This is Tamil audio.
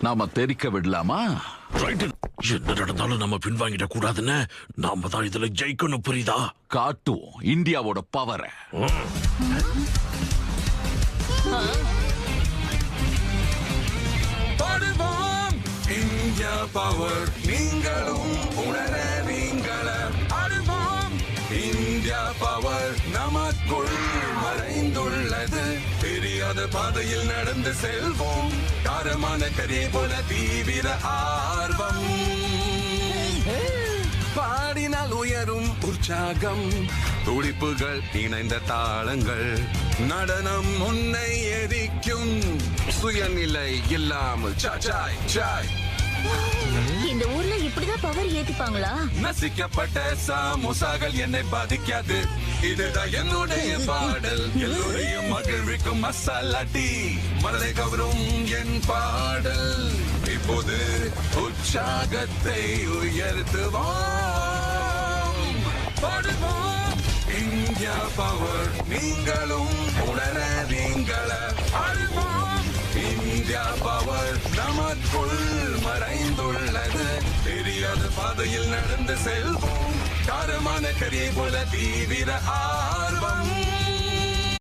நாம தெரிக்க விடலாமா? என்ன நடந்தாலும் நம்ம பின்வாங்கிட கூடாதுன்னு நாம தான் இதுல ஜெயிக்கணும், புரியுதா? காட்டுவோம் இந்தியாவோட பவரை. இந்தியா பவர் நீங்களும் உணர நீங்கள அடுவோம். இந்தியா பவர் நமக்குள் மறைந்துள்ளது. தெரியாத பாதையில் நடந்து செல்வோம். காரமான கரை போல தீவிர ஆர்வம். பாடினால் உயரும் உற்சாகம். துடிப்புகள் இணைந்த தாளங்கள். நடனம் முன்னை எரிக்கும். சுயநிலை இல்லாமல் சாய் சாய். இந்த ஊர்ல இப்படிதான் பவர் ஏத்திப்பாங்களா? நசிக்கப்பட்ட சாமோசாக்கள் என்னை பாதிக்காது. இதுதான் என்னுடைய பாடல். எல்லோரையும் மகிழ்விக்கும் மசாலா டீ. மனதை கவரும் என் பாடல். இப்போது உற்சாகத்தை உயர்த்துவோம். பாடுவோம் இந்தியா பவர் நீங்களும் உணர நீங்கள ஆடுவோம். இந்தியா பவர் நமக்குள் மறைந்துள்ளது. தெரியாத பாதையில் நடந்து செல்வோம். காரமான கரை போல தீவிர ஆர்வம்.